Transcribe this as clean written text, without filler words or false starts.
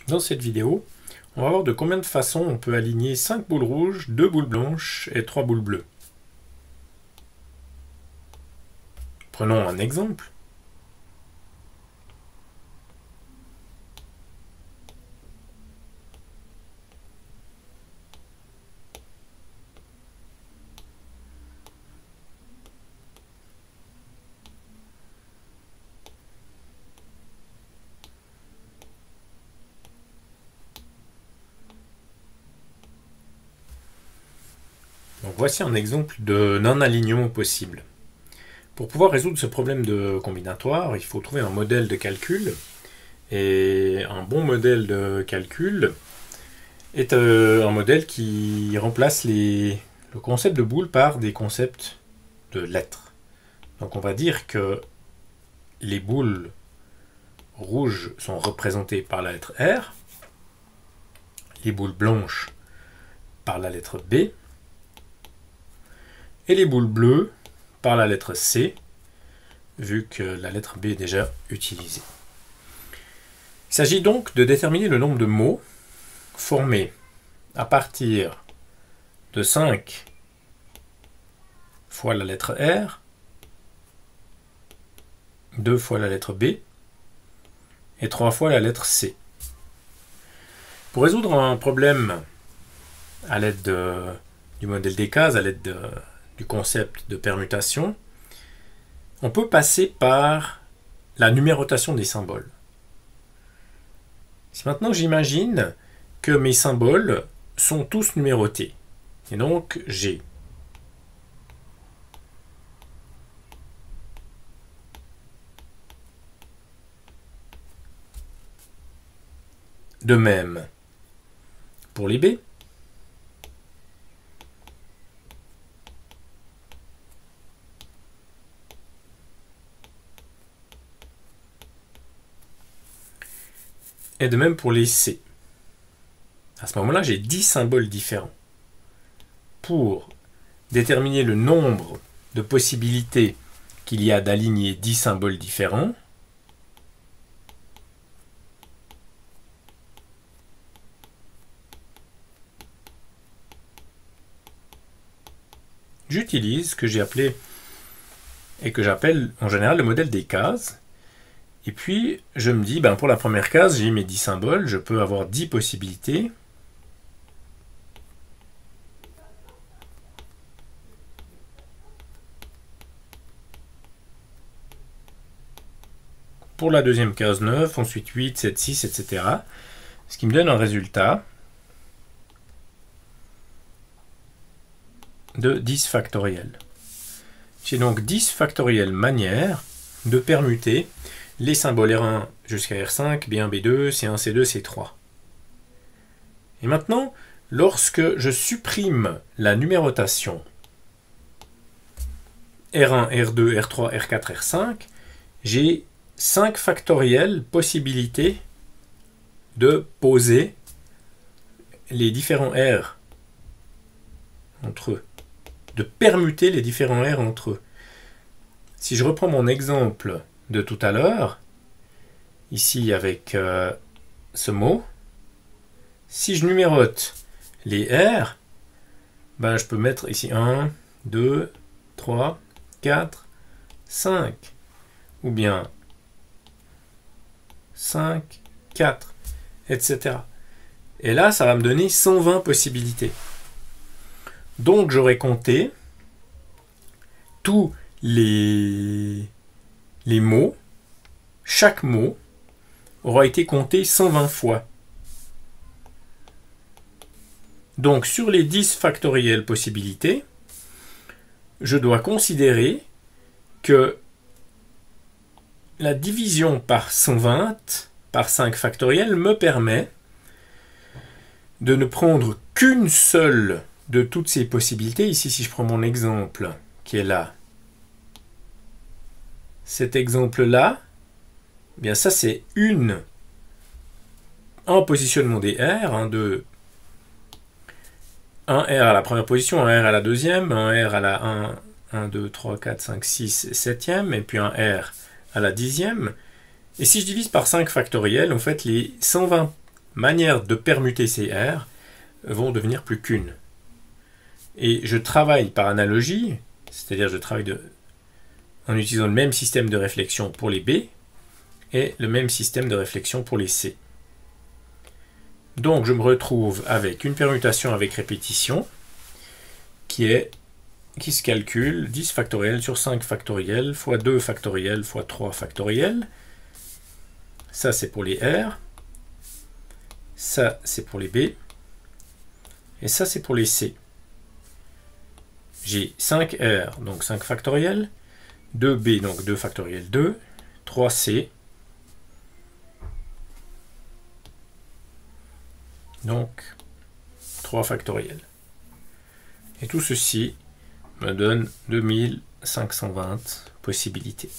Dans cette vidéo, on va voir de combien de façons on peut aligner 5 boules rouges, 2 boules blanches et 3 boules bleues. Prenons un exemple. Donc voici un exemple d'un alignement possible. Pour pouvoir résoudre ce problème de combinatoire, il faut trouver un modèle de calcul. Et un bon modèle de calcul est un modèle qui remplace le concept de boule par des concepts de lettres. Donc on va dire que les boules rouges sont représentées par la lettre R, les boules blanches par la lettre B, et les boules bleues par la lettre C, vu que la lettre B est déjà utilisée. Il s'agit donc de déterminer le nombre de mots formés à partir de 5 fois la lettre R, 2 fois la lettre B et 3 fois la lettre C. Pour résoudre un problème à l'aide du modèle des cases, à l'aide du concept de permutation, on peut passer par la numérotation des symboles. Si maintenant j'imagine que mes symboles sont tous numérotés, et donc j'ai de même pour les B, et de même pour les C. À ce moment-là, j'ai 10 symboles différents. Pour déterminer le nombre de possibilités qu'il y a d'aligner 10 symboles différents, j'utilise ce que j'ai appelé et que j'appelle en général le modèle des cases. Et puis, je me dis, pour la première case, j'ai mes 10 symboles, je peux avoir 10 possibilités. Pour la deuxième case, 9, ensuite 8, 7, 6, etc. Ce qui me donne un résultat de 10 factoriel. J'ai donc 10 factorielles manières de permuter les symboles R1 jusqu'à R5, B1, B2, C1, C2, C3. Et maintenant, lorsque je supprime la numérotation R1, R2, R3, R4, R5, j'ai 5 factorielles possibilités de poser les différents R entre eux, de permuter les différents R entre eux. Si je reprends mon exemple de tout à l'heure, ici avec ce mot, si je numérote les R, je peux mettre ici 1, 2, 3, 4, 5, ou bien 5, 4, etc. Et là, ça va me donner 120 possibilités. Donc, j'aurais compté tous les mots, chaque mot aura été compté 120 fois. Donc, sur les 10 factorielles possibilités, je dois considérer que la division par 120, par 5 factoriels, me permet de ne prendre qu'une seule de toutes ces possibilités. Ici, si je prends mon exemple qui est là, cet exemple-là, bien ça c'est un positionnement des R, un R à la première position, un R à la deuxième, un R à la 1, 2, 3, 4, 5, 6, 7e, et puis un R à la 10e. Et si je divise par 5 factoriels, en fait, les 120 manières de permuter ces R vont devenir plus qu'une. Et je travaille par analogie, c'est-à-dire je travaille en utilisant le même système de réflexion pour les B et le même système de réflexion pour les C. Donc je me retrouve avec une permutation avec répétition qui se calcule 10 factoriel sur 5 factoriel fois 2 factoriel fois 3 factoriel. Ça c'est pour les R, ça c'est pour les B, et ça c'est pour les C. J'ai 5R, donc 5 factoriel, 2B, donc 2 factoriel 2, 3C, donc 3 factoriel. Et tout ceci me donne 2520 possibilités.